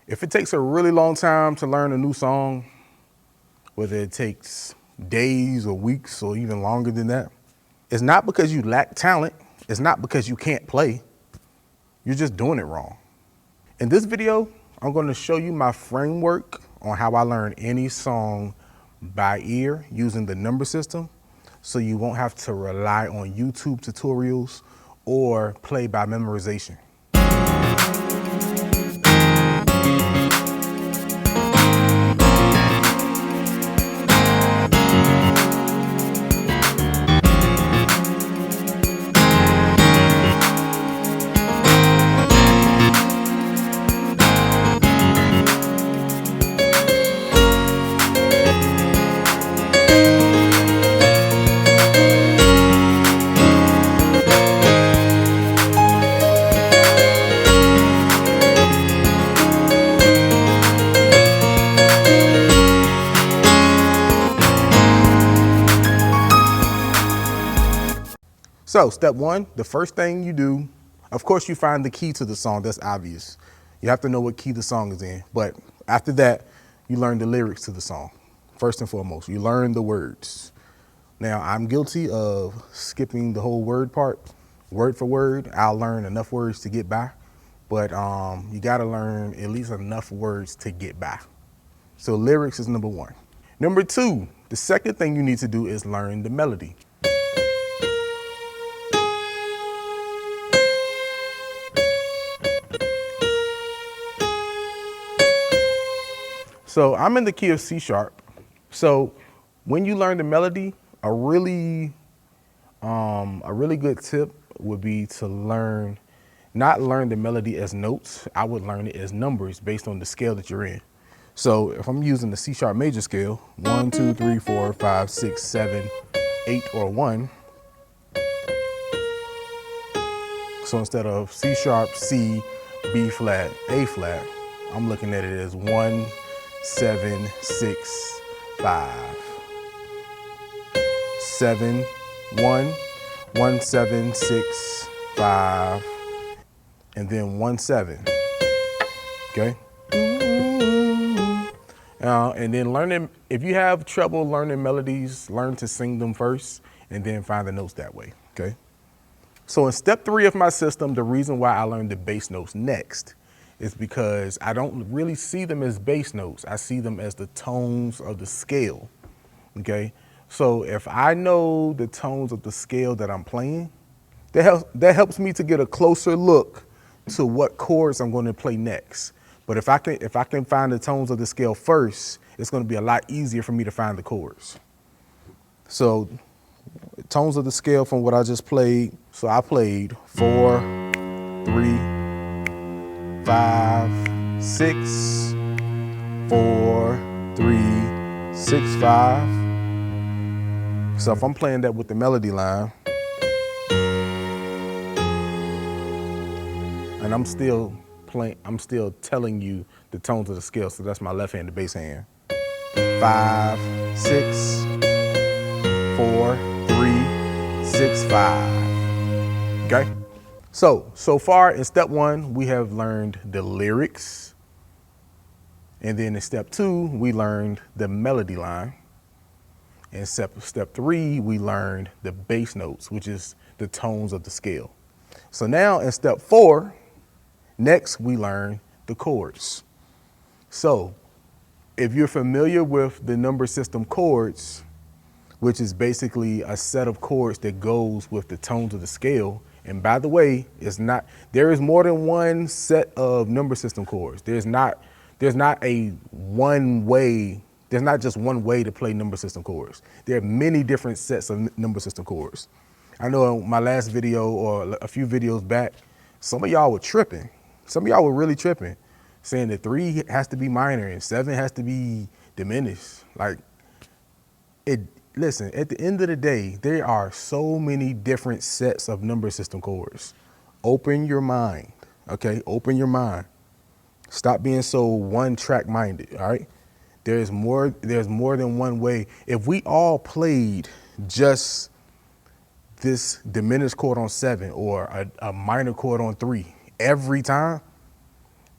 If it takes a really long time to learn a new song, whether it takes days or weeks or even longer than that, it's not because you lack talent. It's not because you can't play. You're just doing it wrong. In this video, I'm going to show you my framework on how I learn any song by ear using the number system, so you won't have to rely on YouTube tutorials or play by memorization. So step one, the first thing you do, of course you find the key to the song, that's obvious. You have to know what key the song is in, but after that, you learn the lyrics to the song. First and foremost, you learn the words. Now, I'm guilty of skipping the whole word part, word for word. I'll learn enough words to get by, but you gotta learn at least enough words to get by. So lyrics is number one. Number two, the second thing you need to do is learn the melody. So I'm in the key of C sharp. So when you learn the melody, a really good tip would be to not learn the melody as notes. I would learn it as numbers based on the scale that you're in. So if I'm using the C sharp major scale, 1, 2, 3, 4, 5, 6, 7, 8, or 1. So instead of C sharp, C, B flat, A flat, I'm looking at it as 1, 7, 6, 5, 7, 1, 1, 7, 6, 5, and then 1, 7. Okay. And then learning, if you have trouble learning melodies, learn to sing them first and then find the notes that way. Okay. So in step 3 of my system, the reason why I learned the bass notes next is because I don't really see them as bass notes. I see them as the tones of the scale, okay? So if I know the tones of the scale that I'm playing, that helps me to get a closer look to what chords I'm going to play next. But if I can find the tones of the scale first, it's going to be a lot easier for me to find the chords. So tones of the scale from what I just played. So I played 4, 3, 5, 6, 4, 3, 6, 5. So if I'm playing that with the melody line, and I'm still telling you the tones of the scale. So that's my left hand, the bass hand. 5, 6, 4, 3, 6, 5. Okay? So far in step 1, we have learned the lyrics. And then in step 2, we learned the melody line. In step 3, we learned the bass notes, which is the tones of the scale. So now in step 4, next we learn the chords. So if you're familiar with the number system chords, which is basically a set of chords that goes with the tones of the scale. And by the way, there is more than one set of number system chords. There's not just one way to play number system chords. There are many different sets of number system chords. I know in my last video or a few videos back, some of y'all were tripping. Some of y'all were really tripping, saying that 3 has to be minor and 7 has to be diminished. Listen, at the end of the day, there are so many different sets of number system chords. Open your mind, okay? Open your mind. Stop being so one-track minded, all right? There's more than one way. If we all played just this diminished chord on 7 or a minor chord on 3 every time,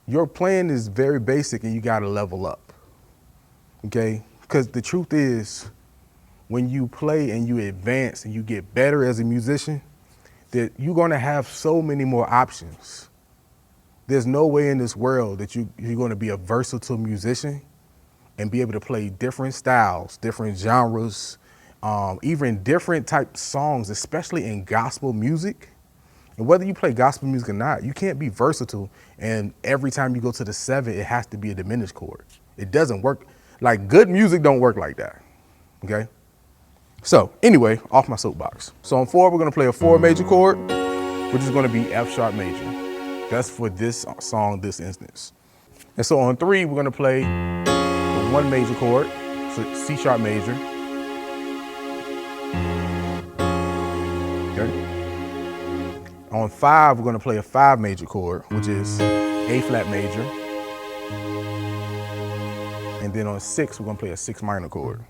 Your playing is very basic and you got to level up, okay? Because the truth is, when you play and you advance and you get better as a musician, that you're going to have so many more options. There's no way in this world that you're going to be a versatile musician and be able to play different styles, different genres, even different types of songs, especially in gospel music. And whether you play gospel music or not, you can't be versatile and every time you go to the 7, it has to be a diminished chord. It doesn't work. Like, good music don't work like that, okay? So anyway, off my soapbox. So on 4, we're gonna play a 4 major chord, which is gonna be F sharp major. That's for this song, this instance. And so on 3, we're gonna play the 1 major chord, so C sharp major. Okay. On 5, we're gonna play a 5 major chord, which is A flat major. And then on 6, we're gonna play a 6 minor chord.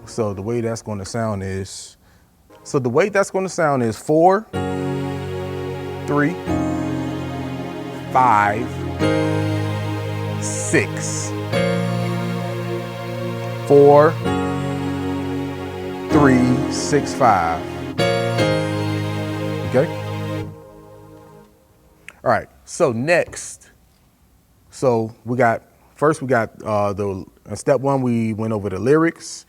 So the way that's gonna sound is, 4, 3, 5, 6. 4, 3, 6, 5. Okay? All right, so next, first we got in step 1, we went over the lyrics.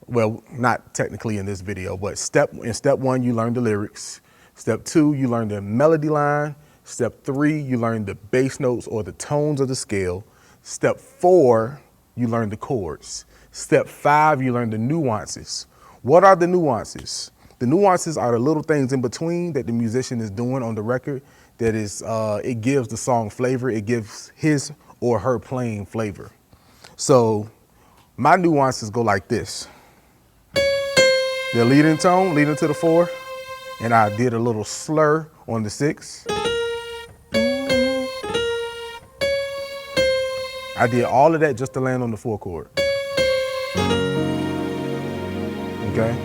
Well, not technically in this video, but in step 1, you learned the lyrics. Step 2, you learned the melody line. Step 3, you learned the bass notes or the tones of the scale. Step 4, you learned the chords. Step 5, you learned the nuances. What are the nuances? The nuances are the little things in between that the musician is doing on the record that is, it gives the song flavor. It gives his or her playing flavor. So my nuances go like this. The leading tone, leading to the 4, and I did a little slur on the 6. I did all of that just to land on the 4 chord. Okay?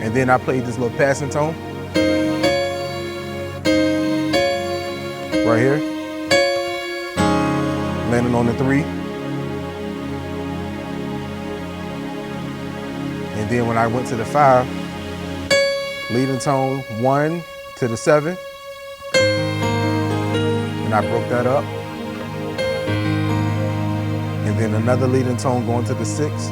And then I played this little passing tone. Right here. Landing on the 3. And then when I went to the 5, leading tone 1 to the 7. And I broke that up. And then another leading tone going to the 6.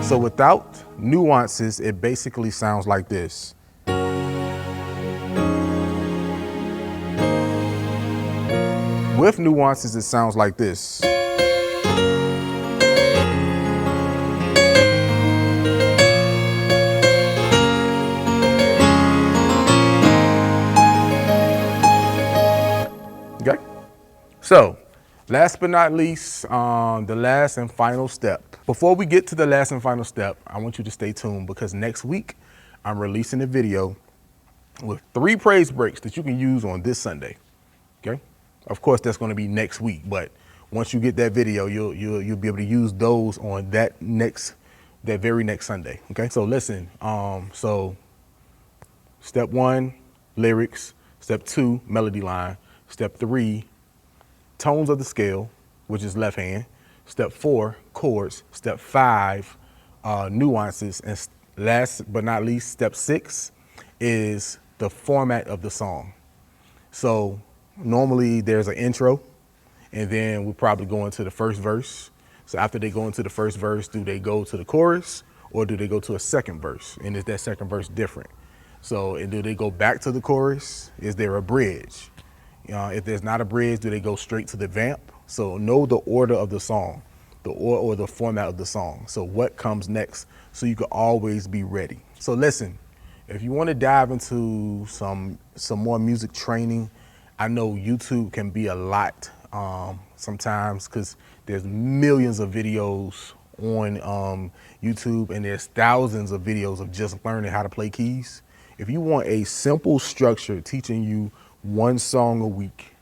So without nuances, it basically sounds like this. With nuances, it sounds like this. Okay? So, last but not least, the last and final step. Before we get to the last and final step, I want you to stay tuned because next week I'm releasing a video with 3 praise breaks that you can use on this Sunday. Okay? Of course, that's going to be next week, but once you get that video, you'll be able to use those on that very next Sunday. Okay? So listen, so step 1, lyrics. Step 2, melody line. Step 3, tones of the scale, which is left hand. Step 4, chords. Step 5, nuances. And last but not least, step 6 is the format of the song. So normally there's an intro, and then we'll probably go into the first verse. So after they go into the first verse, do they go to the chorus or do they go to a second verse? And is that second verse different? So and do they go back to the chorus? Is there a bridge? If there's not a bridge, do they go straight to the vamp? So know the order of the song, or the format of the song. So what comes next, so you can always be ready. So listen, if you want to dive into some more music training, I know YouTube can be a lot sometimes because there's millions of videos on YouTube and there's thousands of videos of just learning how to play keys. If you want a simple structure teaching you 1 song a week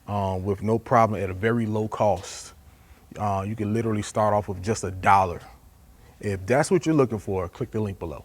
with no problem at a very low cost, you can literally start off with just $1 If that's what you're looking for, click the link below.